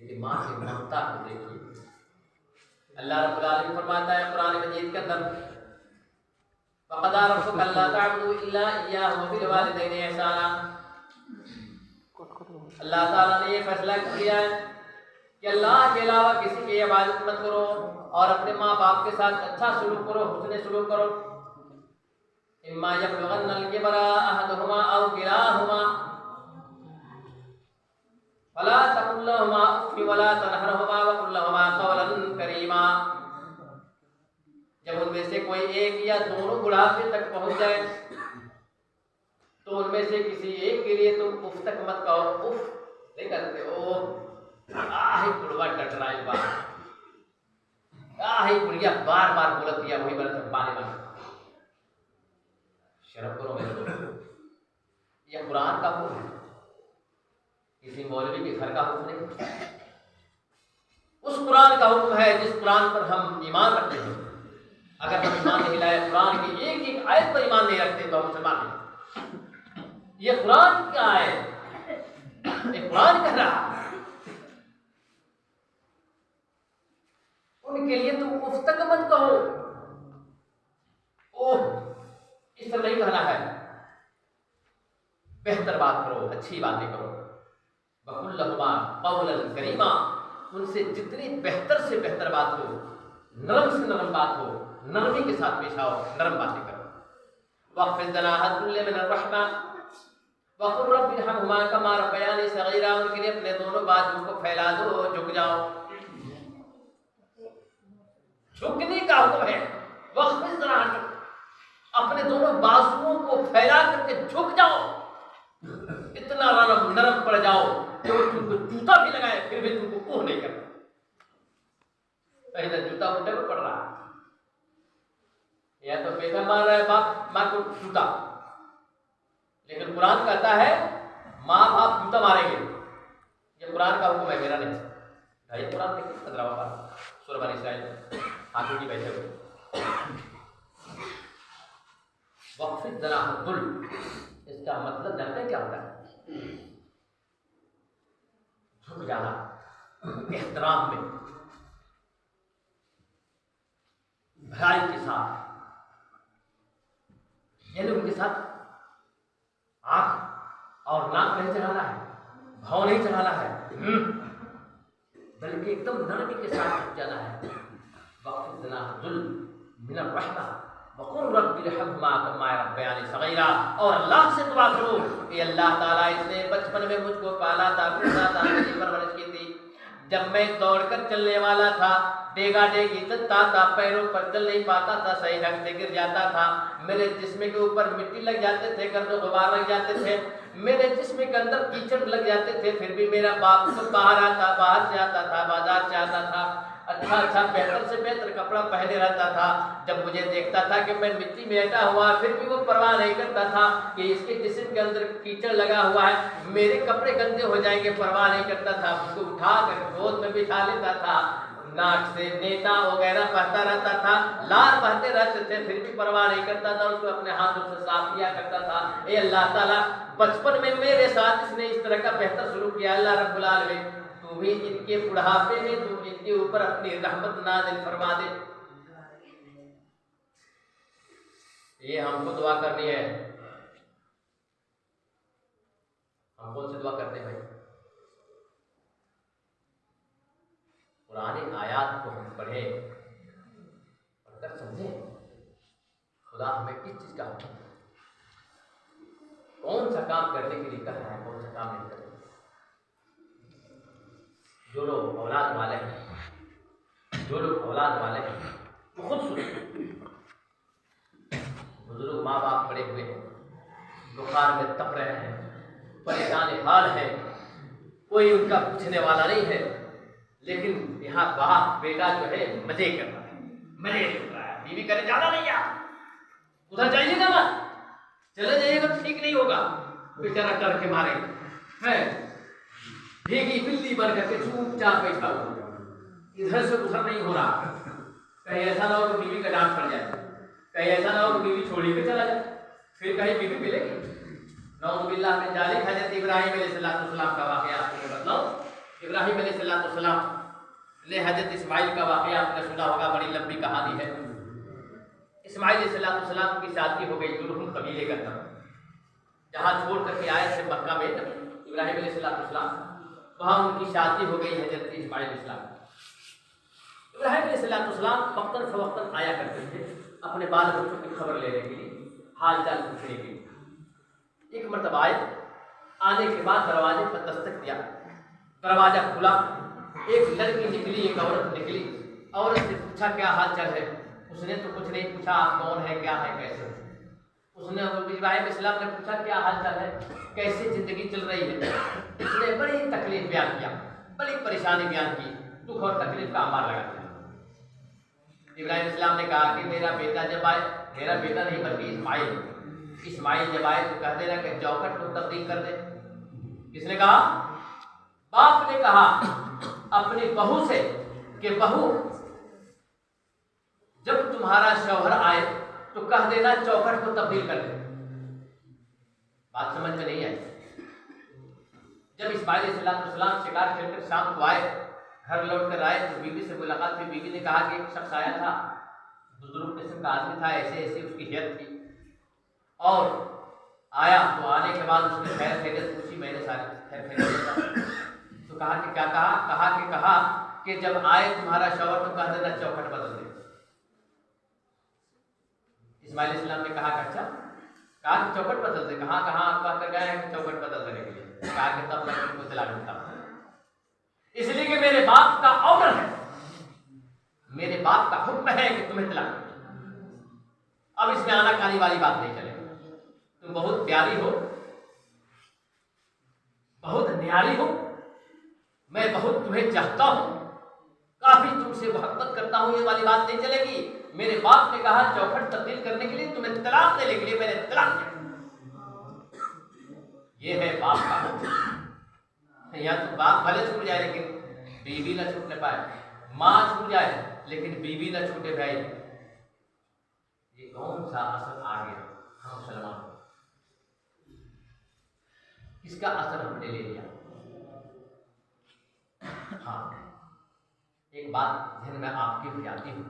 लेकिन माँ की ममता को देखिए। अल्लाह रब्बुल आलमीन फरमाता है कुरान मजीद के अंदर, वक़ज़ा रब्बुका अल्ला तअबुदू इल्ला इय्याहु व बिल वालिदैनि इहसाना। अल्लाह ताला ने ये फैसला किया है कि अल्लाह के अलावा किसी की इबादत मत करो और अपने माँ बाप के साथ अच्छा सलूक करो, हुस्न सलूक करो। इम्मा यब्लुगन्नल किबरा अहदुहुमा औ किलाहुमा फला तकुल लहुमा उफ़्फ़िन वला तनहरहुमा वक़ुल लहुमा क़ौलन करीमा। जब उनमें से कोई एक या दोनों बुढ़ापे तक पहुंच जाए तो उनमें से किसी एक के लिए तुम उफ तक मत कहो, उफ नहीं करते हो, आही बुढ़वा टटराइल बा, आही बुढ़िया बार बार बोलत दिया वही बरस पानी में। शर्म करो मेरे दोस्तों, यह कुरान का हुक्म है, किसी मौलवी के घर का हुक्म नहीं। उस कुरान का हुक्म है जिस कुरान पर हम ईमान रखते हैं। अगर हम ईमान नहीं लाए, कुरान की एक एक आयत पर ईमान नहीं रखते तो हम मुसलमान नहीं। ये कुरान क्या है? ये कुरान कह रहा है उनके लिए तुम उफ तक मत कहो, ओह इस तरह नहीं कहना है। बेहतर बात करो, अच्छी बातें करो। वक़ुल लहुमा क़ौलन करीमा, उनसे जितनी बेहतर से बेहतर बात हो, नरम से नरम बात हो, नरमी के साथ पेश आओ, नरम बातें करो। वक़्फ़िज़ जनाहक कुल्ल मिनर रहमा वक़ुल रब्बि इरहमहुमा कमा रब्बयानी सग़ीरा, उनके लिए अपने दोनों बाजुओं को फैला दो, झुक जाओ। झुकने का हुक्म है। वक़्फ़िज़ जनाहक, अपने दोनों बाजुओं को फैला करके झुक जाओ, इतना नरम पड़ जाओ कि वो तुमको जूता भी लगाए फिर भी तुमको कोह नहीं करता। पहले जूता मुंडे में पड़ रहा है, या तो बेटा मार रहा है बाप माँ को जूता, लेकिन कुरान कहता है माँ बाप जूता मारेंगे। ये कुरान का हुक्म है, मेरा नहीं। भाई कुरान देखिए 15वां पारा सूरह बनी इसराइल, आंखों की बैठे हुए। वक़्फ़िज़ जनाहकुल, इसका मतलब जानते हैं क्या होता है? झुक जाना एहतराम में, भाई के साथ, यानी उनके साथ आंख और नाक नहीं चढ़ाना है, भाव नहीं चढ़ाना है, बल्कि एकदम नरमी के साथ झुक जाना है। वक़्फ़िज़ जनाहकुल मिनर रहमा वक़ुल रब्बि इरहमहुमा कमा रब्बयानी सग़ीरा, और अल्लाह से दुआ करो कि अल्लाह ताला इसने बचपन में मुझको पाला था, पीता था, मेरी परवरिश की थी। जब मैं दौड़कर चलने वाला था, डेगा डेगी चलता था, पैरों पर चल नहीं पाता था, सही ढंग से गिर जाता था, मेरे जिस्म के ऊपर मिट्टी लग जाते थे, गर्द गुबार लग जाते थे, मेरे जिस्म के अंदर कीचड़ लग जाते थे, फिर भी मेरा बाप तो बाहर से आता था, बाजार से आता था, अच्छा बेहतर से बेहतर कपड़ा पहने रहता था। जब मुझे देखता था कि मैं मिट्टी में लेटा हुआ, फिर भी वो परवाह नहीं करता था कि इसके जिस्म के अंदर कीचड़ लगा हुआ है, मेरे कपड़े गंदे हो जाएंगे, परवाह नहीं करता था। उसको उठा कर गोद में बिठा लेता था, नाक से नेता वगैरह बहता रहता था, लार बहते रहते थे, फिर भी परवाह नहीं करता था, उसको अपने हाथों से साफ किया करता था। ए अल्लाह ताला, बचपन में मेरे साथ इसने इस तरह का बेहतर सलूक किया। अल्लाह रब्बुल आलमीन तू भी इनके बुढ़ापे में तू इनके ऊपर अपनी रहमत नाज़िल फरमा दे। ये हमको दुआ करनी है। हम कौन सी दुआ करते हैं भाई? पुरानी आयात को हम पढ़े और कर समझें खुदा हमें किस चीज का हुक्म है, कौन सा काम करने के लिए कह रहा है, कौन सा काम नहीं कर रहा। जो लोग औलाद वाले हैं वो खुद सुने। बुजुर्ग माँ बाप पड़े हुए हैं, बुखार में तप रहे हैं, परेशान हाल है, कोई उनका पूछने वाला नहीं है, लेकिन यहाँ बाप बेटा जो है मजे कर रहा है, मजे कर रहा है। बीवी करे जाना नहीं यार, उधर जाइएगा मत, चले जाइएगा तो ठीक नहीं होगा, बेचारा डर के मारे है भीगी बिल्ली बन करके चुपचाप बैठा हुआ, इधर से उधर नहीं हो रहा। कहीं ऐसा ना हो कि बीवी का डांट पड़ जाए, कहीं ऐसा ना हो कि बीवी छोड़ी के चला जाए, फिर कहीं बीवी मिलेगी। नऊज़ुबिल्लाह में जालिक हज़रत इब्राहीम अलैहिस्सलाम का वाक़या आपको मैं बताऊं। इब्राहिम अलैहिस्सलाम ने हजरत इस्माइल का वाक़या आपने सुना होगा, बड़ी लंबी कहानी है। इस्माइल अलैहिस्सलाम की शादी हो गई जुर्हुम कबीले के अंदर, जहाँ छोड़ करके आए थे मक्का में इब्राहिम अलैहिस्सलाम, वहाँ उनकी शादी हो गई हजरत इस्माइल अलैहिस्सलाम। इब्राहिम अलैहिस्सलाम वक्तन फवक्तन आया करते थे अपने बाल बच्चों की खबर लेने के लिए, हाल चाल पूछने के लिए। एक मरतबा आए, आने के बाद दरवाजे पर दस्तक दिया, दरवाजा खुला, एक लड़की निकली, एक औरत निकली। औरत से पूछा क्या हाल चाल है? उसने तो कुछ नहीं पूछा, आप कौन है, क्या है, कैसे? उसने इब्राहिम अलैहिस्सलाम ने पूछा क्या हाल चाल है, कैसे जिंदगी चल रही है? उसने बड़ी तकलीफ बयान किया, बड़ी परेशानी बयान की, दुख और तकलीफ का आमार लगा दिया। इब्राहिम अलैहिस्सलाम ने कहा कि मेरा बेटा जब आए, मेरा बेटा नहीं बल्कि इस्माइल जब आए तो कह देना कि चौखट को तब्दील कर दे। किसने कहा? बाप ने कहा अपनी बहू से कि बहू जब तुम्हारा शौहर आए तो कह देना चौखट को तब्दील कर दे। बात समझ में नहीं आई। जब इस्माइल अलैहिस्सलाम शिकार खेलकर शाम को आए, घर लौट कर आए तो बीवी से मुलाकात हुई। बीवी ने कहा कि एक शख्स आया था, बुजुर्ग किस्म का आदमी था, ऐसे ऐसे उसकी हैत थी, और आया तो आने के बाद उसने खैर खैरियत पूछी, मैंने सारी खैर खैरियत तो कहा कि क्या कहा कि जब आए तुम्हारा शौहर तो कह देना चौखट बदल दे। इस्माइल अलैहिस्सलाम ने कहा कि अच्छा, कहा कि चौखट बदल दे। कहाँ आप कर गए हैं कि चौखट बदल देने के लिए? कहा कि तब मैं तुमको दिला देता हूँ, इसलिए कि मेरे बाप का ऑर्डर है, मेरे बाप का हुक्म है कि तुम्हें दिला। अब इसमें आनाकानी वाली बात नहीं चलेगी। तुम बहुत प्यारी हो, बहुत न्यारी हो, मैं बहुत तुम्हें चाहता हूं, काफी तुमसे मोहब्बत करता हूं, ये वाली बात नहीं चलेगी। मेरे बाप ने कहा चौखट तब्दील करने के लिए, तुम्हें तलाक देने के लिए, मैंने तलाक दिया। ये है बाप का हुक्म। या तो बाप भले छूट जाए लेकिन बीवी ना छूटने पाए, माँ छूट जाए लेकिन बीवी ना छूटे। भाई ये कौन सा असर आ गया हम मुसलमान को? किसका असर हमने ले लिया? हाँ, एक बात ध्यान में आपकी भी आती हूँ,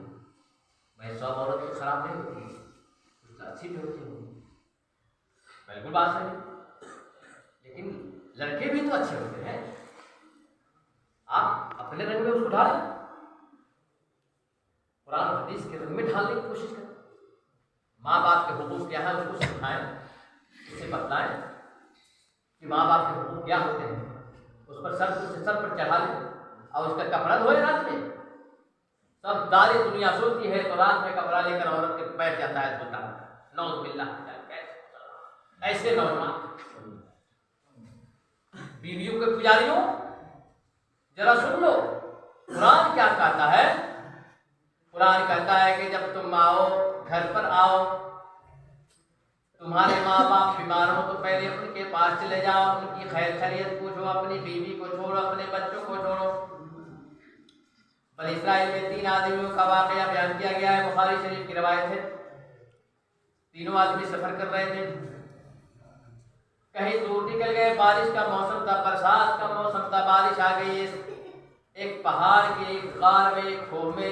मैं सब औरत तो खराब नहीं होती, कुछ अच्छी भी होती हूँ, बिल्कुल बात है, लेकिन लड़के भी तो अच्छे होते हैं। आप अपने रंग में उसको ढालें, कुरान हदीस के रंग में ढालने की कोशिश करें। माँ बाप के हुकूक क्या है उसको सिखाएं, उसे बताएं कि माँ बाप के हुकूक क्या होते हैं, उस पर सर पर चढ़ा लें और उसका कपड़ा धोए। रात में सब दारी दुनिया सोती है तो रात में कपड़ा लेकर औरत के बैठ जाता है धोता। नौजुबिल्लाह, ऐसे नौजवान बीवियों के पुजारियों जरा सुन लो, कुरान क्या कहता है। कुरान कहता है कि जब तुम आओ, घर पर आओ, तुम्हारे माँ बाप बीमार हो तो पहले उनके पास चले जाओ, उनकी खैर खैरियत पूछो, अपनी बीवी को छोड़ो, अपने बच्चों को छोड़ो। बनी इस्राइल में 3 आदमियों का वाकया बयान किया गया है, बुखारी शरीफ की रवायत है। तीनों आदमी सफर कर रहे थे, कहीं दूर निकल गए, बारिश का मौसम था, बरसात का मौसम था, बारिश आ गई। एक पहाड़ के एक गार में, एक खोह में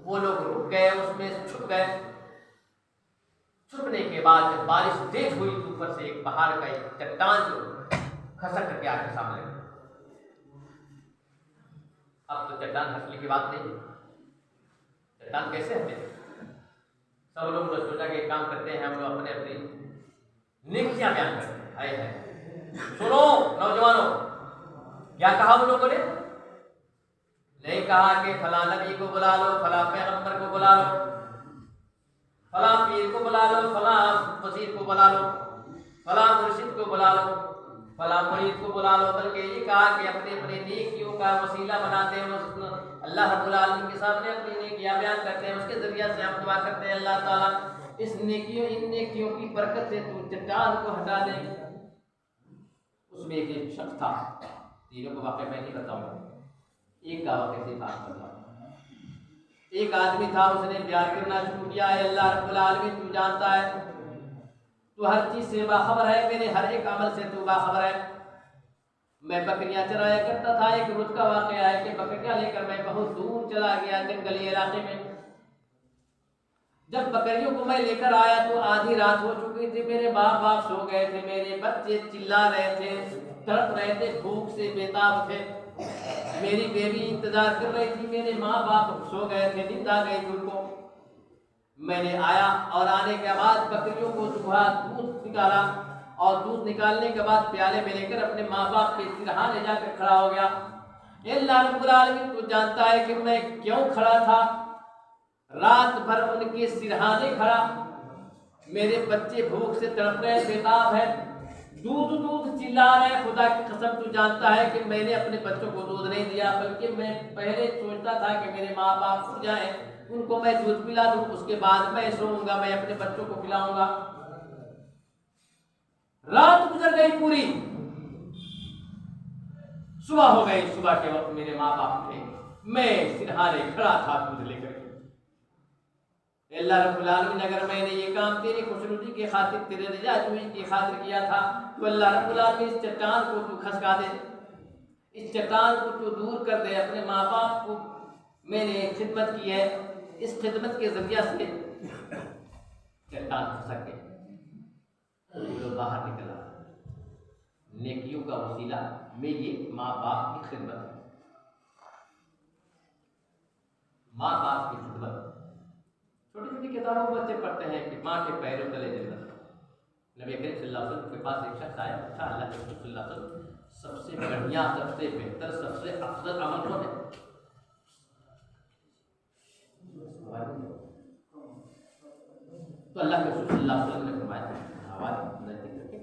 वो लोग रुक गए, उसमें छुप गए। छुपने के बाद जब बारिश तेज हुई तो ऊपर से एक पहाड़ का एक चट्टान जो खसक करके आके सामने। अब तो चट्टान हंसने की बात नहीं, चट्टान कैसे हंसे? सब लोग सोचा कि एक काम करते हैं, हम लोग अपने अपनी नेकियां बयान करते हैं। है सुनो नौजवानों, क्या कहा उन लोगों ने? नहीं कहा कि फला नबी को बुला लो, फला पैगंबर को बुला लो, फला पीर को बुला लो, फला वजीर को बुला लो, फला मुर्शिद को बुला लो, फला मुरीद को बुला लो, बल्कि ये कहा कि अपने अपने नेकियों का वसीला बनाते हैं, अल्लाह रब्बुल आलमीन के सामने अपनी नेकियां बयान करते हैं, उसके जरिए से हम दुआ करते हैं अल्लाह ताला इन नेकियों की बरकत से तू चट्टान को हटा दे। उसमें एक शख्स था, तीनों को वाकई मैं नहीं बताऊंगा, एक का वाकई से बात बताऊंगा। एक आदमी था, उसने प्यार करना शुरू किया है, अल्लाह रब्बुल आलमीन तू जानता है, तू हर चीज से बाखबर है, मेरे हर एक अमल से तू बाखबर है, मैं बकरियां चराया करता था। एक रोज का वाकया है कि बकरियां लेकर मैं बहुत दूर चला गया जंगली इलाके में। जब बकरियों को मैं लेकर आया तो आधी रात हो चुकी थी। मेरे बाप सो गए थे, मेरे बच्चे चिल्ला रहे थे, तड़प रहे थे, भूख से बेताब थे। मेरी बेबी इंतजार कर रही थी, मेरे माँ बाप सो गए थे, नींद आ गई थी उनको। मैंने आया और आने के बाद बकरियों को दुहा, दूध निकाला और दूध निकालने के बाद प्याले में लेकर अपने माँ बाप के सिरहाने जाकर खड़ा हो गया। अल्लाह रब्बुल आलमीन तो जानता है कि मैं क्यों खड़ा था। रात भर उनके सिरहाने खड़ा, मेरे बच्चे भूख से तड़प रहे, बेताब है, दूध दूध चिल्ला रहे। खुदा की कसम तू जानता है कि मैंने अपने बच्चों को दूध नहीं दिया, बल्कि मैं पहले सोचता था कि मेरे माँ बाप सो जाएं, उनको मैं दूध पिला दूं, उसके बाद मैं सोऊंगा, मैं अपने बच्चों को खिलाऊंगा। रात गुजर गई पूरी, सुबह हो गई। सुबह के वक्त मेरे माँ बाप थे, मैं सिरहाने खड़ा था दूध लेकर। अल्लाह रब्बुल आलमीन अगर मैंने ये काम तेरी खुशनुदी की खातिर, तेरे रज़ाजुई की खातिर किया था तो अल्लाह रब्बुल आलमीन इस चट्टान को तू खसका दे, इस चट्टान को तू दूर कर दे। अपने माँ बाप को मैंने खिदमत की है, इस खिदमत के जरिया से चट्टान खसक के तो बाहर निकला। नेकियों का वसीला में ये माँ बाप की खिदमत है। माँ बाप की खिदमत छोटी छोटी किताबों में बच्चे पढ़ते हैं कि माँ के पैरों तले जन्नत। नबी करीम सल्लल्लाहु अलैहि वसल्लम के पास एक शख्स आया, पूछा अल्लाह के रसूल सल्लल्लाहु अलैहि वसल्लम सबसे बढ़िया, सबसे बेहतर, सबसे अफजल अमल कौन है? तो अल्लाह के रसूल सल्लल्लाहु अलैहि वसल्लम ने फरमाया, आवाज नजदीक रखे,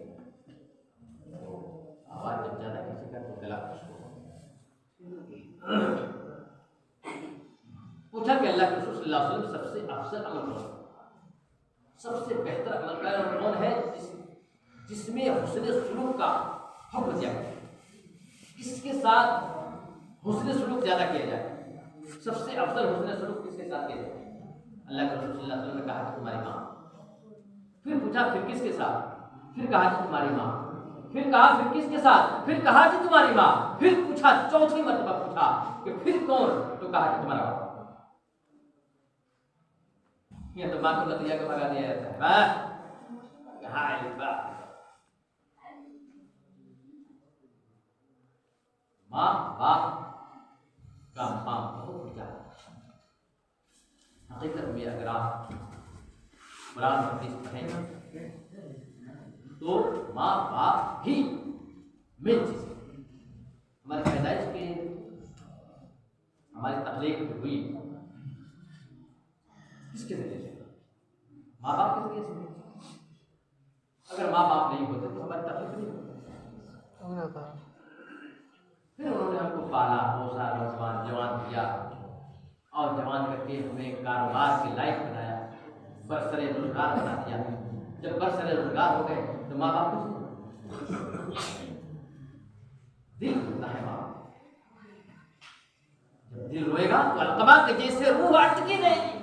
आवाज जब ज्यादा किसी का तो गला खुश हो। पूछा कि अल्लाह के रसूल सल्लल्लाहु अलैहि वसल्लम सबसे अफजल अमल कौन है, सबसे बेहतर अमल कौन है जिसमें हुस्न सुलूक का हुक्म दिया गया, किसके साथ हुस्न सुलूक ज्यादा किया जाए, सबसे अफजल हुस्न सुलूक किसके साथ किया जाए? अल्लाह के रसूल सल्लल्लाहु अलैहि वसल्लम ने कहा कि तुम्हारी माँ। फिर पूछा फिर किसके साथ? फिर कहा कि तुम्हारी माँ। फिर कहा फिर किसके साथ? फिर कहा कि तुम्हारी माँ। फिर पूछा, चौथी मर्तबा पूछा कि फिर कौन? तो कहा कि तुम्हारा बाप। ये तो माँ को नतिया को भगा दिया जाता है। माँ बाप का माँ बहुत ज्यादा हकीकत में अगर आप कुरान हदीस पढ़ेंगे तो माँ बाप ही मेन चीज है। हमारी पैदाइश के, हमारी तख्लीक हुई किसके जरिए से? माँ बाप के जरिए से। अगर माँ बाप नहीं होते तो हमारी तकलीफ नहीं होती। फिर उन्होंने हमको पाला पोसा, नौजवान जवान किया और जवान करके हमें कारोबार के लायक बनाया, बरसरे रोजगार बना दिया। जब बरसरे रोजगार हो गए तो माँ बाप कुछ दिल होता है। माँ जब दिल रोएगा तो अलकमा के जैसे रूह अटकी रहेगी,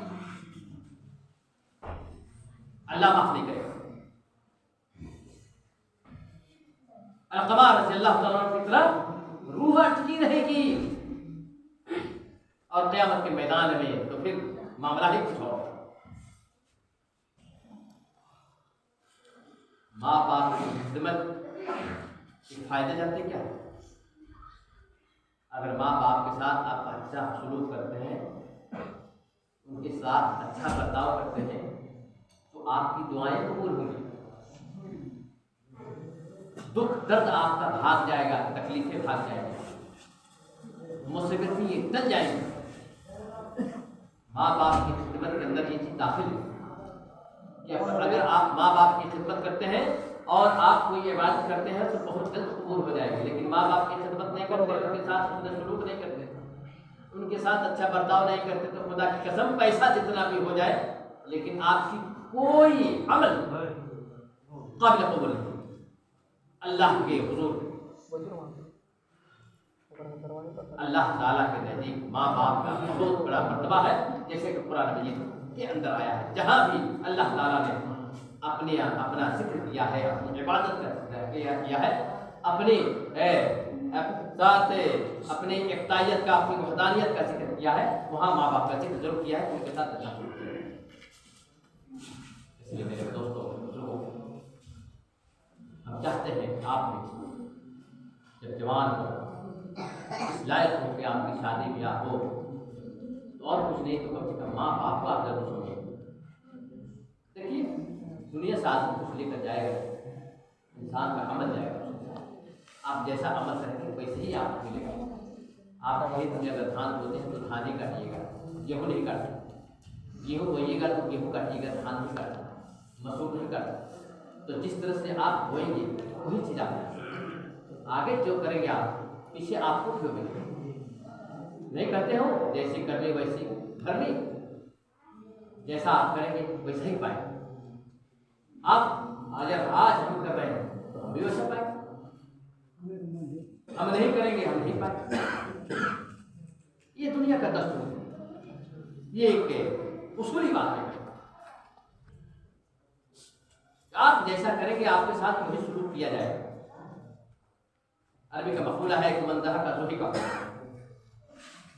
अल्लाह माफ नहीं करेगा। अलकमा रज़ियल्लाहु तआला की तरफ रूह अटकी रहेगी और क़यामत के मैदान में तो फिर मामला ही कुछ और। माँ बाप की खिदमत के फायदे जानते क्या है? अगर माँ बाप के साथ आप अच्छा सलूक करते हैं, उनके साथ अच्छा बर्ताव करते हैं तो आपकी दुआएं कबूल होंगी, दुख दर्द आपका भाग जाएगा, तकलीफें भाग जाएंगी, मुसीबतें टल जाएंगी। माँ बाप की खिदमत के अंदर ये चीज दाखिल है कि अगर आप माँ बाप की खिदमत करते हैं और आप कोई इबादत करते हैं तो बहुत जल्द कबूल हो जाएगी। लेकिन माँ बाप की खिदमत नहीं करते, उनके साथ सलूक नहीं करते, उनके साथ अच्छा बर्ताव नहीं करते तो खुदा की कसम पैसा जितना भी हो जाए लेकिन आपकी कोई अमल काबिल कबूल नहीं। अल्लाह के हुजूर, अल्लाह ताला के नज़दीक माँ बाप का बहुत बड़ा मर्तबा है। जैसे कि कुरान मजीद के अंदर आया है, जहाँ भी अल्लाह ताला ने अपना जिक्र किया है, अपनी इबादत किया है, अपने साथ अपने एकतायत का, अपनी वहदानियत का जिक्र किया है, वहाँ माँ बाप का जिक्र जरूर किया है, उनके साथ अच्छा किया है। इसलिए मेरे दोस्तों बुजुर्गों, हम चाहते हैं कि आप भी जब जवान हो, इस लायक हो कि आपकी शादी ब्याह हो, तो और कुछ नहीं तो कम से कम माँ बाप को आप जरूर सुनिए। देखिए, दुनिया से आदमी कुछ लेकर जाएगा, इंसान का अमल जाएगा। आप जैसा अमल करेंगे वैसे ही आपको मिलेगा। आप खेत में अगर धान बोते हैं तो धान ही काटिएगा, गेहूँ नहीं काटते। गेहूँ बोइएगा तो गेहूँ काटिएगा, धान नहीं काटता, मसूर नहीं काटता। तो जिस तरह से आप बोएंगे वही चीज़ आप आगे जो करेंगे, आप पीछे आपको क्यों मिलेगा? नहीं करते हो, जैसी करनी वैसी करनी, जैसा आप करेंगे वैसा ही पाएंगे। आप अगर आज हम कर रहे हैं तो हम भी वैसा पाएंगे, हम नहीं करेंगे हम नहीं पाएंगे। ये दुनिया का दस्तूर है, ये एक उसूली बात है। आप जैसा करेंगे आपके साथ वही सलूक किया जाएगा। अरबी का मकूला है कि मंदहा का जोही का,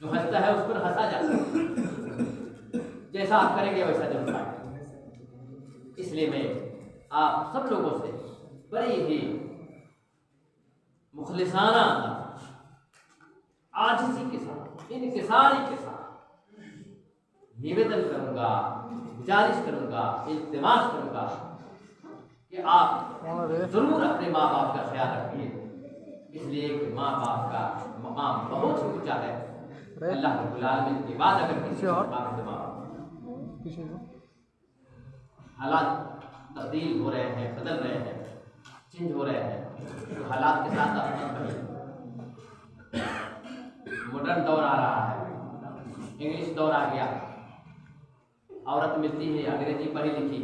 जो हंसता है उस पर हंसा जाता है। जैसा आप करेंगे वैसा जरूर पाएंगे। इसलिए मैं आप सब लोगों से बड़ी ही मुखलिसाना आजिज़ी के साथ, इनकिसारी के साथ निवेदन करूंगा, गुजारिश करूंगा, इल्तिमास करूंगा कि आप जरूर अपने माँ बाप का ख्याल रखिए। इसलिए कि माँ बाप का मकाम बहुत ही ऊंचा है। अल्लाह रब्बुल आलमीन के बाद अगर किसी और हालात तब्दील हो रहे हैं, बदल रहे हैं, चेंज हो रहे हैं, तो हालात के साथ आप मॉडर्न दौर आ रहा है, इंग्लिश दौर आ गया। औरत मिलती है अंग्रेजी पढ़ी लिखी,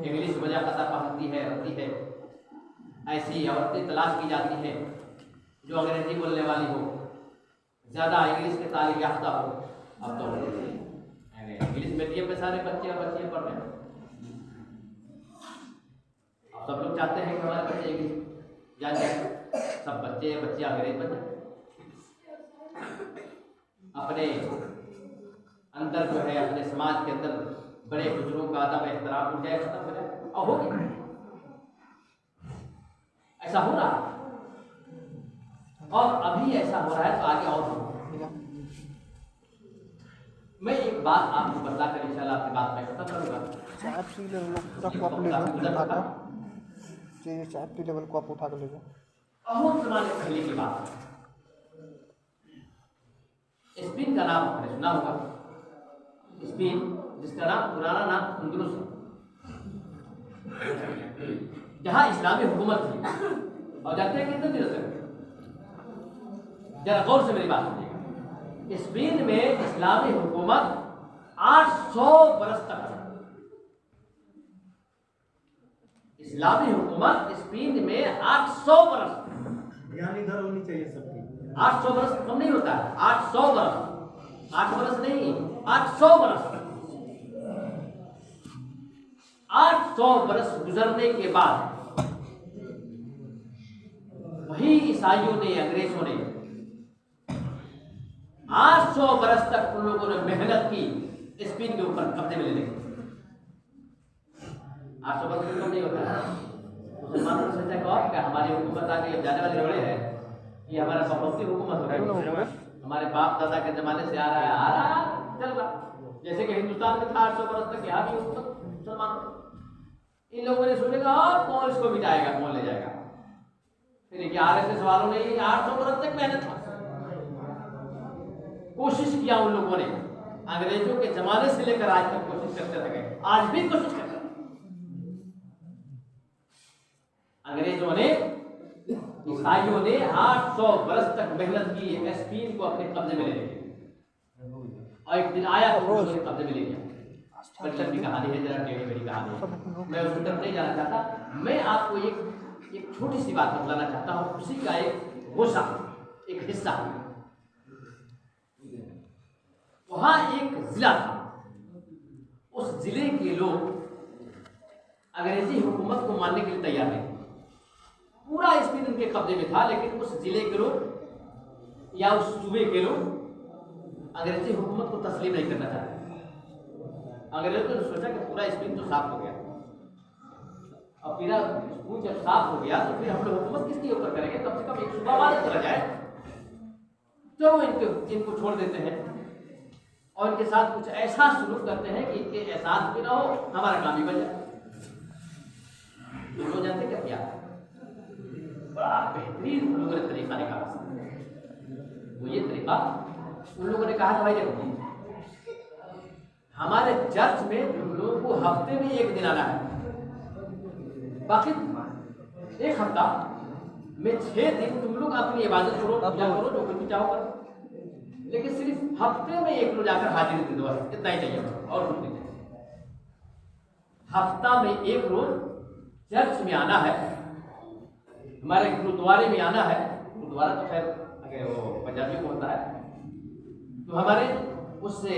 इंग्लिश वजह कता पढ़ती है, रखती है। ऐसी औरतें तलाश की जाती हैं जो अंग्रेजी बोलने वाली हो, ज़्यादा इंग्लिश के तालीम याफ्ता हो। अब तो इंग्लिश मीडियम में सारे बच्चे और बच्चियाँ पढ़ रहे हैं। अब सब लोग चाहते हैं कि हमारे बच्चे इंग्लिश जान जाए, सब बच्चे बच्चियाँ अंग्रेज बन जाए। अपने अंदर जो है, अपने समाज के अंदर बड़े बुजुर्गों का अदब एहतराम उठ जाए, खत्म हो जाए। और हो गया, ऐसा हो रहा और अभी ऐसा हो रहा है तो आगे और होगा। मैं एक बात आपको बताकर इंशाल्लाह अपनी बात में खत्म करूंगा। लेवल को आप उठा कर ले जाओ। बहुत जमाने पहले की बात, स्पेन का नाम आपने सुना होगा। स्पेन, जिसका नाम पुराना नाम अंदलुस है, जहां इस्लामी हुकूमत थी। और जानते हैं कितने दिनों तक? जरा गौर से मेरी बात सुनिएगा। स्पेन में इस्लामी हुकूमत 800 बरस तक, इस्लामी हुकूमत स्पेन में 800 बरस, ध्यान इधर होनी चाहिए सबकी। 800 बरस कम नहीं होता है, 800 बरस, 8 बरस नहीं, 800 बरस। 800 बरस गुजरने के बाद वही ईसाइयों ने, अंग्रेजों ने 800 बरस तक उन लोगों ने मेहनत की स्पेन के ऊपर कब्जे में लेने की। 800 बरस कम नहीं होता है। मुसलमानों ने सोचा कहा कि हमारी हुकूमत आगे जाने वाली थोड़ी है, ये हमारा बहुमती हुकूमत हो रही है, हमारे बाप दादा के जमाने से आ रहा है, चल रहा। जैसे कि हिंदुस्तान में था 800 बरस तक, यहाँ भी हुकूमत मुसलमानों। इन लोगों ने सोचेगा कौन इसको मिटाएगा, कौन ले जाएगा। फिर आरएसएस वालों ने 800 बरस तक मेहनत कोशिश किया। उन लोगों ने अंग्रेजों के जमाने से लेकर आज तक कोशिश करते रहे, आज भी कोशिश करते रहे। अंग्रेजों ने, ईसाइयों ने 800 बरस तक मेहनत की स्पेन को अपने कब्जे में लेने की, और एक दिन आया तो उन्होंने कब्जे में ले लिया। बड़ी लंबी कहानी है, जरा टेढ़ी मेढ़ी कहानी है, मैं उसकी तरफ नहीं जाना चाहता। मैं आपको एक छोटी सी बात बताना चाहता हूँ, उसी का एक गोशा, एक हिस्सा। वहाँ एक जिला था, उस जिले के लोग अंग्रेजी हुकूमत को मानने के लिए तैयार नहीं। पूरा स्पेन उनके कब्जे में था, लेकिन उस जिले के लोग या उस सूबे के लोग अंग्रेजी हुकूमत को तस्लीम नहीं करना चाहते। अंग्रेजों ने सोचा कि पूरा स्पेन तो साफ हो गया, अब पूरा स्पेन जब साफ हो गया तो फिर हम लोग हुकूमत किसके ऊपर करेंगे, कम से कम एक सूबा वाले चला जाए। तो इनको छोड़ देते हैं और इनके साथ कुछ ऐसा शुरू करते हैं कि इनके एहसास भी ना हो, हमारा काम ही बन जाए। तो लोग जानते क्या किया, बड़ा बेहतरीन उन लोगों ने तरीका निकाला। वो ये तरीका, उन लोगों ने कहा कि भाई देखो, हमारे चर्च में तुम लोगों को हफ्ते में एक दिन आना है, बाकी एक हफ्ता में 6 दिन तुम लोग अपनी इबादत करो, पूजा करो, जो कुछ भी चाहो करो, लेकिन सिर्फ हफ्ते में एक रोज आकर हाजिरी दे दो, इतना ही चाहिए और कुछ नहीं चाहिए। हफ्ता में एक रोज चर्च में आना है, हमारे गुरुद्वारे में आना है। गुरुद्वारा तो खैर वो पंजाबियों को होता है, तो हमारे उससे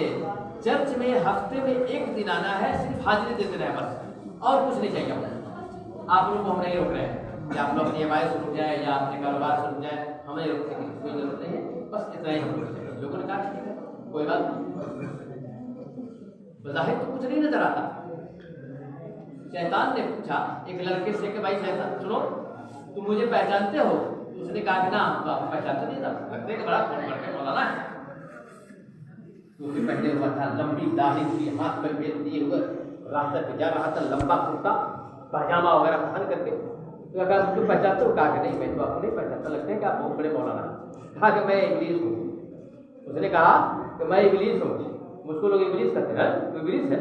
चर्च में हफ्ते में एक दिन आना है, सिर्फ हाजिरी देते रहे बस, और कुछ नहीं चाहिए। आप लोग को हम नहीं रोक रहे हैं कि आप लोग अपनी आवाज़ से रुक जाए या अपने कारोबार से रुक जाए, हमें रोकने की कोई जरूरत नहीं है, बस इतना ही हम लोगों ने कहा ठीक है कोई बात नहीं। बज़ाहिर तो कुछ नहीं नजर आता। शैतान ने पूछा एक लड़के से कि भाई शैतान सुनो, तुम मुझे पहचानते हो? उसने कहा कि ना, तो आप पहचानते नहीं था, लगते कि बड़ा फोन करके मौलाना है। तो फिर पहले हुआ था, लंबी दाढ़ी थी, हाथ पर बेल दिए हुए रास्ते पे जा रहा था, लंबा कुर्ता पजामा वगैरह पहन करके। तो कहा तुम पहचानते हो? कहा कि नहीं, मैं तो आपको नहीं पहचानता, लगते हैं कि आप बहुत बड़े मौलाना हैं। कहा कि मैं इब्लीस हूँ। उसने कहा कि मैं इब्लीस हूँ, मुझको लोग इब्लीस कहते हैं, तो इब्लीस है।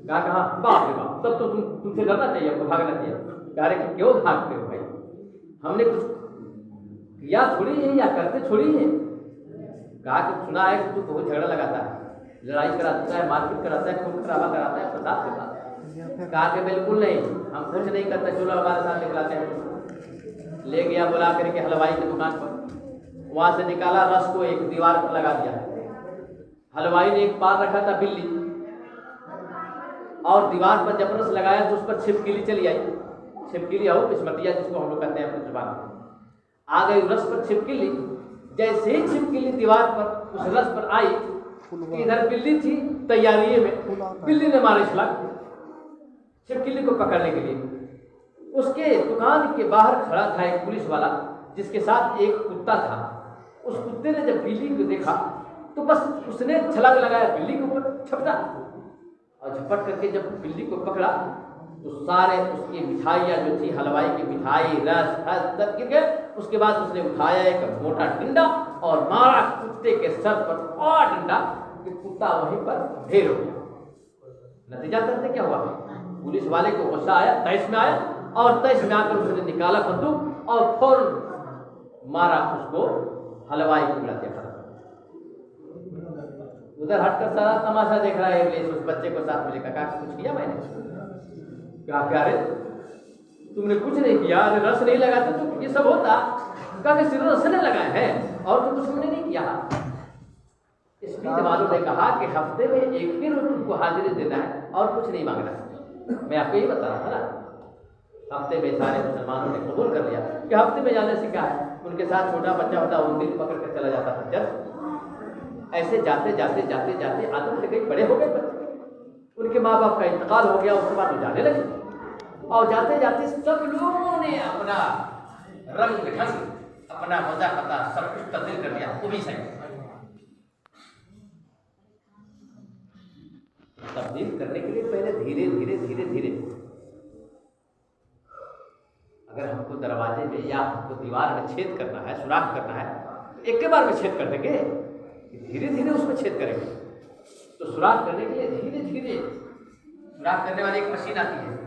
कहा कहाँ? बाप रे बाप, तब तो तुमसे डरना चाहिए, हमको भागना चाहिए। कह रहे कि क्यों भागते हो भाई, हमने कुछ किया थोड़ी है या करते थोड़ी है। कहा कि सुना है कि तू बहुत झगड़ा लगाता है, लड़ाई कराता है, मारपीट कराता है, खून खराबा कराता है प्रसाद के साथ। कहा कि बिल्कुल नहीं, हम कुछ नहीं करते, चलो हमारे साथ निकलाते हैं। ले गया बुला करके हलवाई की दुकान पर, वहां से निकाला रस को एक दीवार पर लगा दिया। हलवाई ने एक पार रखा था बिल्ली, और दीवार पर जब रस लगाया तो उस पर छिपकली चली आई। छिपकली हो किस्मतिया जिसको हम लोग कहते हैं अपनी जुबान में, आ गई रस पर छिपकली। जैसे ही छिपकली दीवार पर उस रस पर आई, इधर बिल्ली थी तैयारी में, बिल्ली ने मारे छलांग छिपकली को पकड़ने के लिए। उसके दुकान के बाहर खड़ा था एक पुलिस वाला, जिसके साथ एक कुत्ता था। उस कुत्ते ने जब बिल्ली को देखा तो बस उसने छलांग लगाया, बिल्ली के ऊपर झपटा, और झपट करके जब बिल्ली को पकड़ा तो सारे उसकी मिठाइयाँ जो थी, हलवाई की मिठाई, रस सब गिर गए। उसके बाद उसने उठाया एक मोटा डंडा और मारा कुत्ते के सर पर, और डंडा कि कुत्ता वहीं पर ढेर हो गया। नतीजा करते क्या हुआ, पुलिस वाले को गुस्सा आया, तैश में आया, और तैश में आकर उसने निकाला बंदूक और फौरन मारा उसको, हलवाई को मिला दिया। उधर हटकर सारा तमाशा देख रहा है इब्लीस, उस बच्चे को साथ में लेकर। कहा कुछ किया मैंने? क्या प्यारे तुमने कुछ नहीं किया, अरे रस नहीं लगाते तो ये सब होता। कहा सिर्फ रस ने लगाए हैं और तो कुछ तुमने नहीं किया। इस बीच वालों ने कहा कि हफ्ते में एक ही रोज तुमको हाजिरी देना है और कुछ नहीं मांगना है। मैं आपको ये बता रहा था ना, हफ्ते में सारे मुसलमानों ने कबूल कर लिया कि हफ्ते में जाने से क्या है। उनके साथ छोटा बच्चा होता, वो दिल पकड़ कर चला जाता था चर्च। ऐसे जाते जाते जाते जाते आदत से गई, बड़े हो गए बच्चे, उनके माँ बाप का इंतकाल हो गया, उसके बाद वो जाने लगे। और जाते जाते सब लोगों ने अपना रंग ढंग, अपना मजा पता सब कुछ तब्दील कर दिया। वो भी सही तब्दील करने के लिए पहले धीरे धीरे धीरे धीरे, अगर हमको दरवाजे में या हमको दीवार में छेद करना है, सुराख करना है, एक के बार में छेद कर देंगे, धीरे धीरे उसमें छेद करेंगे। तो सुराख करने के लिए धीरे धीरे, सुराख करने वाली एक मशीन आती है,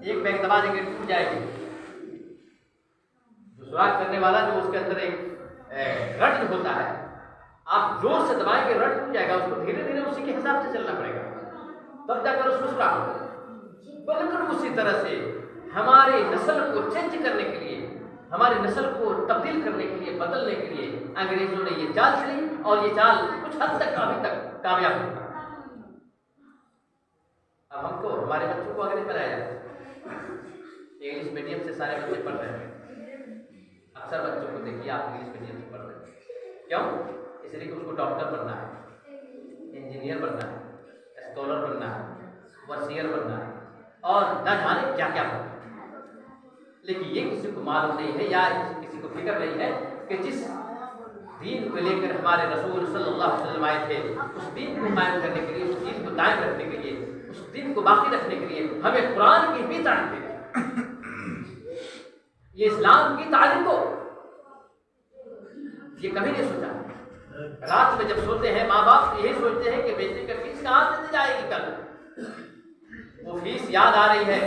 एक बैग दबा देंगे टूट जाएगी। जो सुराख करने वाला जो उसके अंदर एक रट होता है, आप जोर से दबाएंगे रट टूट जाएगा, उसको धीरे धीरे उसी के हिसाब से चलना पड़ेगा, तब जाकर उसमें सुराख होगा। बिल्कुल उसी तरह से हमारी नस्ल को चेंज करने के लिए, हमारी नस्ल को तब्दील करने के लिए, बदलने के लिए अंग्रेजों ने ये चाल चली, और ये चाल कुछ हद तक अभी तक कामयाब हुई। अब हमको हमारे बच्चों को अंग्रेज बनाया जाए, इंग्लिश मीडियम से सारे बच्चे पढ़ रहे हैं, अक्सर बच्चों को देखिए आप इंग्लिश मीडियम से पढ़ रहे हैं, क्यों? इसलिए कि उसको डॉक्टर बनना है, इंजीनियर बनना है, स्कॉलर बनना है, वसीयर बनना है और न जाने क्या क्या बनना है। लेकिन ये किसी को मालूम नहीं है या किसी को फिक्र नहीं है कि जिस दीन को लेकर हमारे रसूल सल्लल्लाहु अलैहि वसल्लम आए थे, उस दीन को कायम करने के लिए, उस दीन को दायम रखने के लिए, उस दीन को बाकी रखने के लिए हमें कुरान की भी तारीफ देनी है। ये इस्लाम की तारीफ को ये कभी नहीं सोचा। रात में जब सोते हैं माँ बाप यही सोचते हैं कि बेटे का फीस कहाँ से दी जाएगी कल। वो फीस याद आ रही है,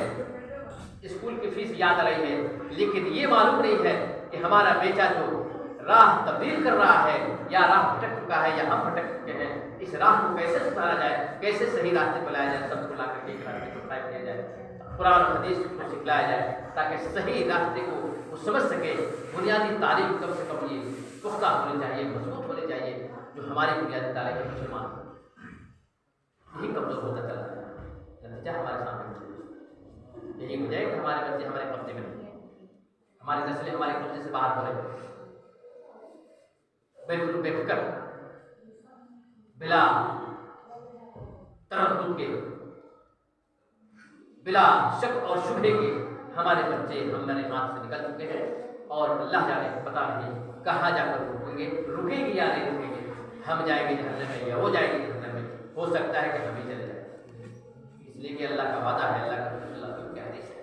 स्कूल की फीस याद आ रही है, लेकिन ये मालूम नहीं है कि हमारा बेटा जो राह तब्दील कर रहा है या राह भटक चुका है या हम भटक चुके हैं, इस राह को कैसे सुधारा जाए, कैसे सही रास्ते पर लाया जाए, सबको ला करके एक रास्ते को तय किया जाए, कुरान और हदीस को सिखलाया जाए ताकि सही रास्ते को वो समझ सके। बुनियादी तालीम कम से कम ये पुख्ता होनी चाहिए, मजबूत होनी चाहिए, जो हमारी बुनियादी तालीम है मुसलमान यही कमजोर होता चला है। नतीजा हमारे सामने यही हो जाए कि हमारे बच्चे हमारे कब्जे में नहीं, हमारी नस्लें हमारे कब्जे से बाहर हो रही, बिल्कुल बेफिक्र बिला तरद्दुद के, बिला शक और शुबहे के हमारे बच्चे हमारे हाथ से निकल चुके हैं और अल्लाह जाने पता नहीं कहाँ जाकर रुकेंगे, रुकेंगे या नहीं रुकेंगे। हम जाएंगे जहन्नम में या वो जाएंगे जहन्नम में, हो सकता है कि हम ही चले जाए। इसलिए कि अल्लाह का वादा है, अल्लाह का हदीस है,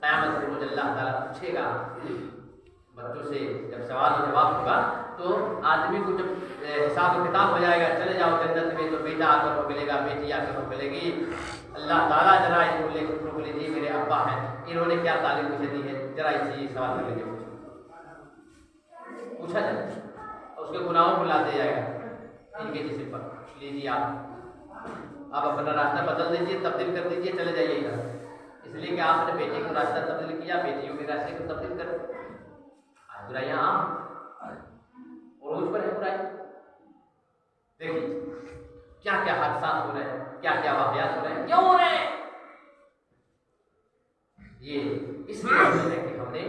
क़यामत के रोज़ अल्लाह ताला पूछेगा बच्चों से, जब सवाल और जवाब होगा तो आदमी को जब हिसाब किताब हो जाएगा, चले जाओ जन्नत में, तो बेटा आकर वो मिलेगा, बेटी आकर वो मिलेगी। अल्लाह ताला जरा इनको को लीजिए, मेरे अब्बा हैं, इन्होंने क्या तालीम मुझे दी है, जरा इसी सवाल कर लीजिए, पूछा जाए, उसके गुनाहों को ला दिया जाएगा इनके जिस्म पर, लीजिए आप अपना रास्ता बदल दीजिए, तब्दील कर दीजिए, चले जाइएगा। इसलिए कि आपने बेटे को रास्ता तब्दील किया, बेटियों के रास्ते को तब्दील कर, बुराइयां और उस पर है बुराई। देखिए क्या क्या हादसा हो रहे हैं, क्या क्या वाक़यात हो रहे हैं, क्यों हो रहे हैं? ये इसलिए है कि हमने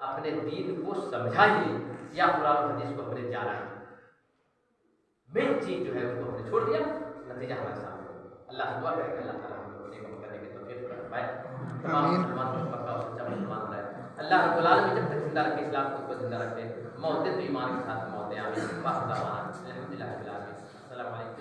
अपने दीन को समझा ही या कुरान हदीस को हमने जाना है, मेन चीज जो है उसको हमने छोड़ दिया, नतीजा हमारे सामने। अल्लाह से दुआ करें अल्लाह ताला हमें अपने काम करने की तौफीक फरमाए, तमाम मुसलमानों को पक्का और सच्चा मुसलमान बनाए। अल्लाह रब्बुल आलमीन जब तक जिंदा रखे, इस्लाम को जिंदा रखे, मौतें तो ईमान के साथ मौतें आमीन। वाह, अल्हम्दुलिल्लाह रब्बिल आलमीन। अस्सलामु अलैकुम।